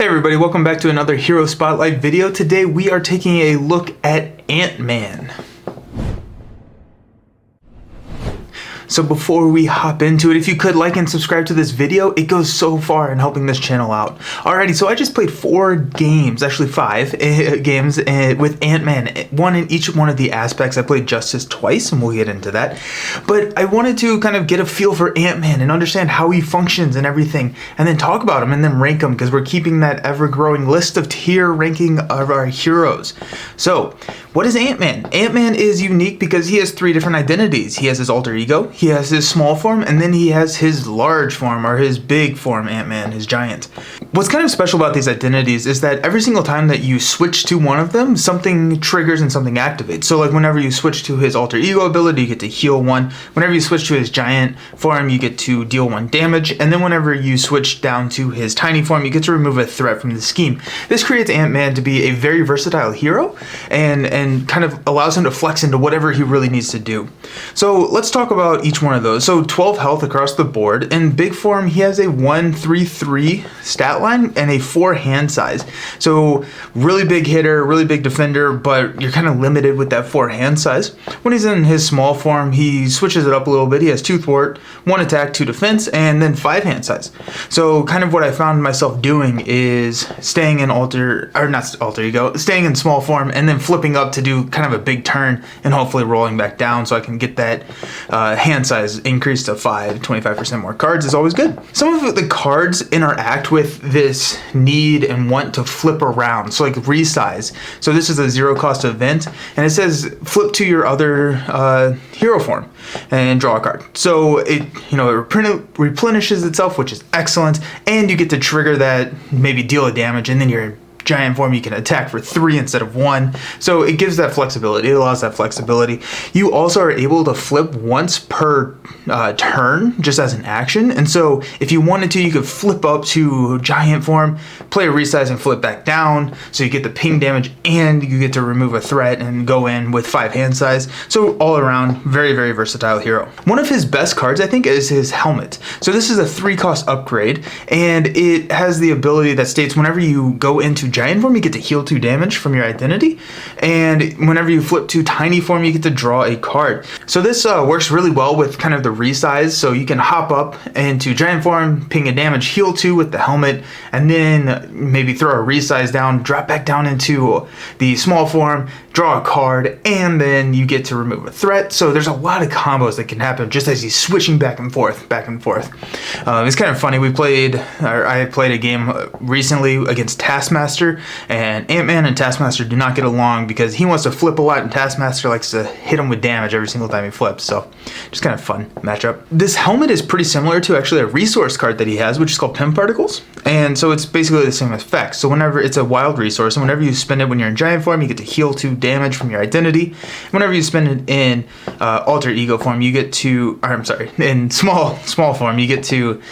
Hey everybody, welcome back to another Hero Spotlight video. Today we are taking a look at Ant-Man. So before we hop into it, if you could like and subscribe to this video, it goes so far in helping this channel out. Alrighty, so I just played 4 games, actually 5 games with Ant-Man, one in each one of the aspects. I played Justice twice, and we'll get into that. But I wanted to kind of get a feel for Ant-Man and understand how he functions and everything, and then talk about him and then rank him, because we're keeping that ever-growing list of tier ranking of our heroes. So, what is Ant-Man? Ant-Man is unique because he has 3 different identities. He has his alter ego, he has his small form, and then he has his large form, or his big form Ant-Man, his giant. What's kind of special about these identities is that every single time that you switch to one of them, something triggers and something activates. So like whenever you switch to his alter ego ability, you get to heal 1. Whenever you switch to his giant form, you get to deal 1 damage. And then whenever you switch down to his tiny form, you get to remove a threat from the scheme. This creates Ant-Man to be a very versatile hero and kind of allows him to flex into whatever he really needs to do. So let's talk about each one of those. So 12 health across the board. In big form, he has a 1-3-3 stat line and a 4 hand size. So really big hitter, really big defender, but you're kind of limited with that 4 hand size. When he's in his small form, he switches it up a little bit. He has 2 thwart, 1 attack, 2 defense, and then 5 hand size. So kind of what I found myself doing is staying in staying in small form and then flipping up to do kind of a big turn and hopefully rolling back down so I can get that hand size increased to 5, 25% more cards is always good. Some of the cards interact with this need and want to flip around. So like Resize. So this is a 0 cost event, and it says flip to your other hero form and draw a card. So it replenishes itself, which is excellent, and you get to trigger that, maybe deal a damage, and then your giant form you can attack for 3 instead of 1. So it gives that flexibility. It allows that flexibility. You also are able to flip once per turn, just as an action. And so if you wanted to, you could flip up to giant form, play a resize, and flip back down. So you get the ping damage and you get to remove a threat and go in with 5 hand size. So all around, very, very versatile hero. One of his best cards, I think, is his helmet. So this is a 3 cost upgrade, and it has the ability that states whenever you go into giant form, you get to heal 2 damage from your identity, and whenever you flip to tiny form, you get to draw a card. So this works really well with kind of the resize, so you can hop up into giant form, ping a damage, heal 2 with the helmet, and then maybe throw a resize down, drop back down into the small form, draw a card, and then you get to remove a threat. So there's a lot of combos that can happen just as he's switching back and forth. It's kind of funny. I played a game recently against Taskmaster, and Ant-Man and Taskmaster do not get along because he wants to flip a lot and Taskmaster likes to hit him with damage every single time he flips. So just kind of fun matchup. This helmet is pretty similar to actually a resource card that he has, which is called Pim Particles. And so it's basically the same effect. So whenever it's a wild resource, and whenever you spend it when you're in giant form, you get to heal 2 damage from your identity. Whenever you spend it in alter ego form, you get to, in small form, you get to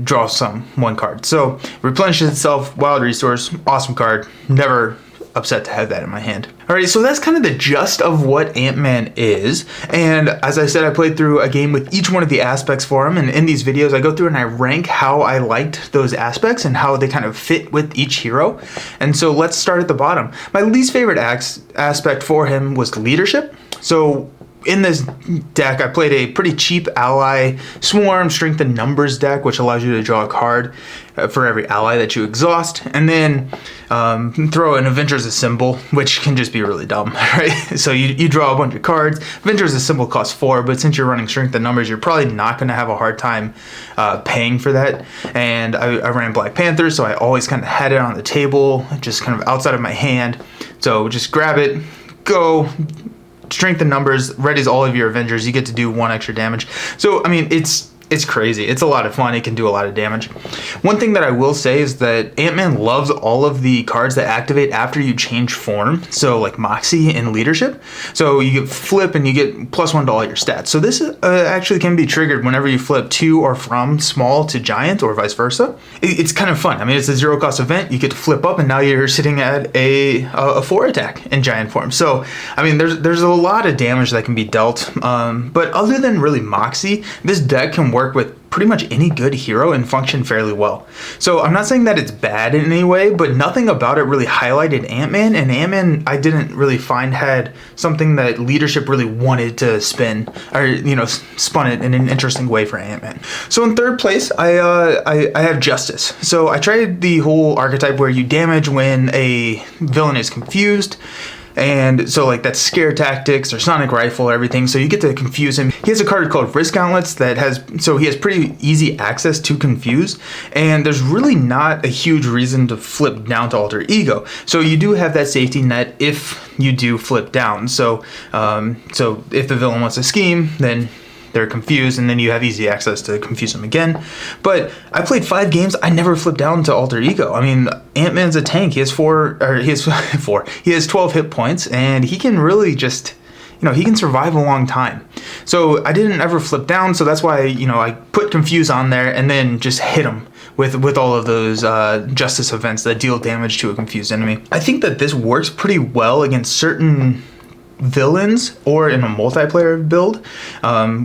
draw 1 card. So replenishes itself, wild resource, awesome card. Never upset to have that in my hand. Alright, so that's kind of the gist of what Ant-Man is, and as I said, I played through a game with each one of the aspects for him, and in these videos I go through and I rank how I liked those aspects and how they kind of fit with each hero. And so let's start at the bottom. My least favorite aspect for him was leadership. So in this deck, I played a pretty cheap ally swarm strength and numbers deck, which allows you to draw a card for every ally that you exhaust, and then throw an Avengers Assemble, which can just be really dumb, right? So you draw a bunch of cards. Avengers Assemble costs 4, but since you're running strength and numbers, you're probably not going to have a hard time paying for that. And I ran Black Panther, so I always kind of had it on the table, just kind of outside of my hand. So just grab it, go. Strength and numbers, readies all of your Avengers. You get to do 1 extra damage. So, I mean, it's crazy. It's a lot of fun. It can do a lot of damage. One thing that I will say is that Ant-Man loves all of the cards that activate after you change form. So like Moxie and Leadership. So you get flip and you get +1 to all your stats. So this actually can be triggered whenever you flip to or from small to giant or vice versa. It's kind of fun. I mean, it's a 0 cost event. You get to flip up and now you're sitting at a 4 attack in giant form. So, I mean, there's a lot of damage that can be dealt. But other than really Moxie, this deck can work with pretty much any good hero and function fairly well. So I'm not saying that it's bad in any way, but nothing about it really highlighted Ant-Man, and Ant-Man I didn't really find had something that leadership really wanted to spin, or spun it in an interesting way for Ant-Man. So in third place, I have Justice. So I tried the whole archetype where you damage when a villain is confused. And so like that's scare tactics or sonic rifle or everything. So you get to confuse him. He has a card called Risk Gauntlets that he has pretty easy access to confuse. And there's really not a huge reason to flip down to Alter Ego. So you do have that safety net if you do flip down. So if the villain wants to scheme, then they're confused, and then you have easy access to confuse them again. But I played 5 games. I never flipped down to Alter Ego. I mean, Ant-Man's a tank. He has 12 hit points, and he can really just, he can survive a long time. So I didn't ever flip down. So that's why, I put confuse on there and then just hit him with all of those justice events that deal damage to a confused enemy. I think that this works pretty well against certain villains or in a multiplayer build.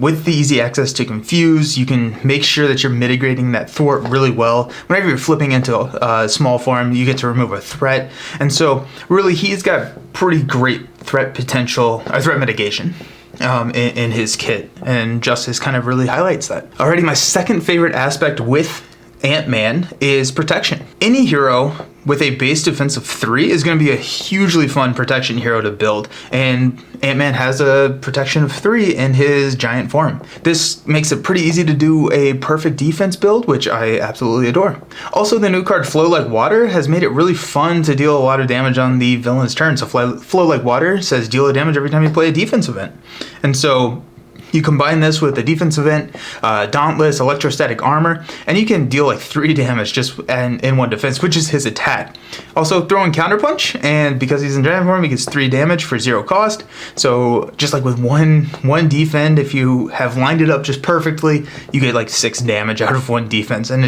With the easy access to confuse, you can make sure that you're mitigating that thwart really well. Whenever you're flipping into small form, you get to remove a threat, and so really he's got pretty great threat potential or threat mitigation in his kit, and Justice kind of really highlights that. Alrighty, my second favorite aspect with Ant-Man is protection. Any hero with a base defense of 3 is going to be a hugely fun protection hero to build, and Ant-Man has a protection of 3 in his giant form. This makes it pretty easy to do a perfect defense build, which I absolutely adore. Also, the new card Flow Like Water has made it really fun to deal a lot of damage on the villain's turn. So Flow Like Water says deal a damage every time you play a defense event, and so you combine this with a defense event, Dauntless, Electrostatic Armor, and you can deal like 3 damage just in one defense, which is his attack. Also throw in Counterpunch, and because he's in giant form, he gets 3 damage for 0 cost. So just like with one defend, if you have lined it up just perfectly, you get like 6 damage out of 1 defense, and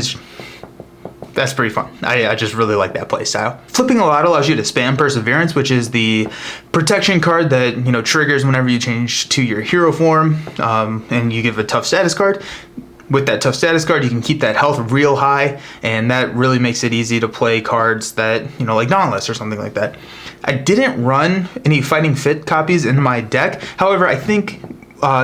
that's pretty fun. I just really like that playstyle. Flipping a lot allows you to spam Perseverance, which is the protection card that triggers whenever you change to your hero form, and you give a tough status card. With that tough status card, you can keep that health real high, and that really makes it easy to play cards that, like Dauntless or something like that. I didn't run any Fighting Fit copies in my deck. However, I think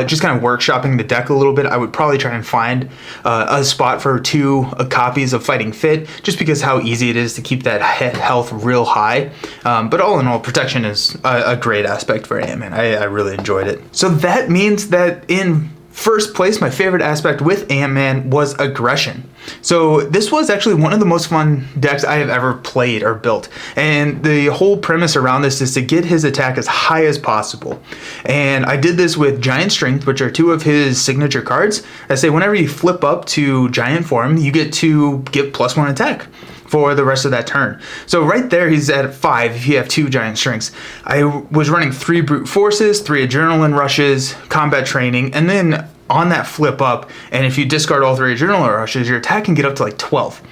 just kind of workshopping the deck a little bit, I would probably try and find a spot for 2 copies of Fighting Fit, just because how easy it is to keep that health real high. But all in all, protection is a great aspect for Ant-Man. I really enjoyed it. So that means that in first place, my favorite aspect with Ant-Man was aggression. So this was actually one of the most fun decks I have ever played or built. And the whole premise around this is to get his attack as high as possible. And I did this with Giant Strength, which are 2 of his signature cards. I say whenever you flip up to giant form, you get to give +1 attack for the rest of that turn. So right there, he's at 5 if you have 2 giant strengths. I was running 3 brute forces, 3 adrenaline rushes, combat training, and then on that flip up, and if you discard all 3 adrenaline rushes, your attack can get up to like 12.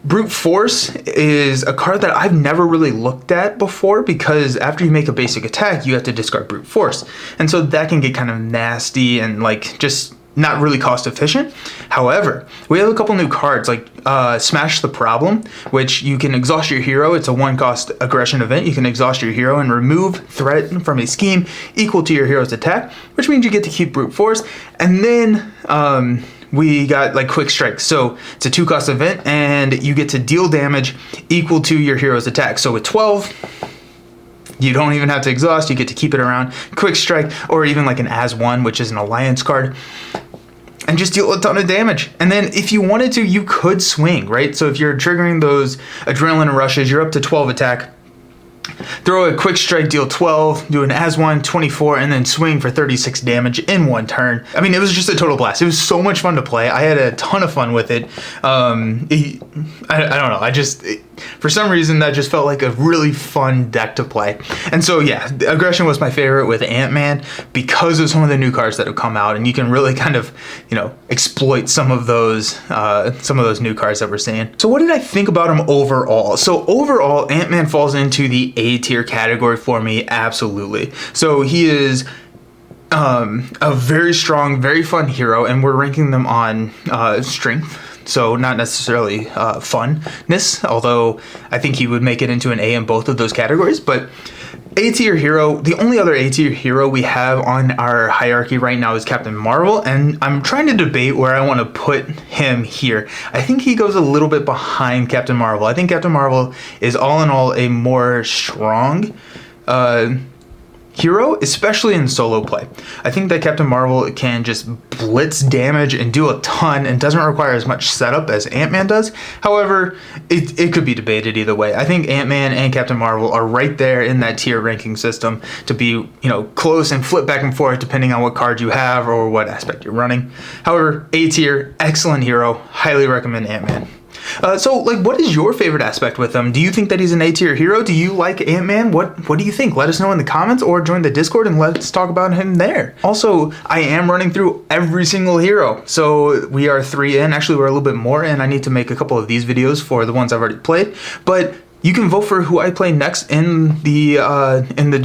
Brute Force is a card that I've never really looked at before, because after you make a basic attack, you have to discard Brute Force. And so that can get kind of nasty and like just not really cost efficient. However, we have a couple new cards like Smash the Problem, which you can exhaust your hero. It's a 1-cost aggression event. You can exhaust your hero and remove threat from a scheme equal to your hero's attack, which means you get to keep brute force. And then we got like Quick Strike. So it's a 2-cost event, and you get to deal damage equal to your hero's attack. So with 12, you don't even have to exhaust, you get to keep it around. Quick Strike, or even like an As-1, which is an alliance card, and just deal a ton of damage. And then if you wanted to, you could swing, right? So if you're triggering those adrenaline rushes, you're up to 12 attack. Throw a Quick Strike, deal 12, do an As-1, 24, and then swing for 36 damage in 1 turn. I mean, it was just a total blast. It was so much fun to play. I had a ton of fun with it. I don't know. For some reason, that just felt like a really fun deck to play. And so, yeah, aggression was my favorite with Ant-Man because of some of the new cards that have come out, and you can really kind of, exploit some of those new cards that we're seeing. So what did I think about him overall? So overall, Ant-Man falls into the A tier category for me, absolutely. So he is a very strong, very fun hero, and we're ranking them on strength. So not necessarily funness, although I think he would make it into an A in both of those categories. But A tier hero, the only other A tier hero we have on our hierarchy right now is Captain Marvel, and I'm trying to debate where I want to put him here. I think he goes a little bit behind Captain Marvel. I think Captain Marvel is all in all a more strong hero, especially in solo play. I think that Captain Marvel can just blitz damage and do a ton and doesn't require as much setup as Ant-Man does. However, it could be debated either way. I think Ant-Man and Captain Marvel are right there in that tier ranking system to be, you know, close and flip back and forth depending on what card you have or what aspect you're running. However, A tier, excellent hero, highly recommend Ant-Man. So, like, what is your favorite aspect with him? Do you think that he's an A-tier hero? Do you like Ant-Man? What do you think? Let us know in the comments or join the Discord and let's talk about him there. Also, I am running through every single hero. So we are 3 in. Actually, we're a little bit more in. I need to make a couple of these videos for the ones I've already played. But you can vote for who I play next in the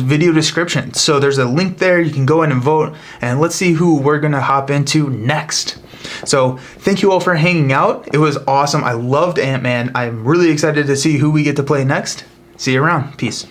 video description. So there's a link there. You can go in and vote. And let's see who we're going to hop into next. So thank you all for hanging out. It was awesome. I loved Ant-Man. I'm really excited to see who we get to play next. See you around. Peace.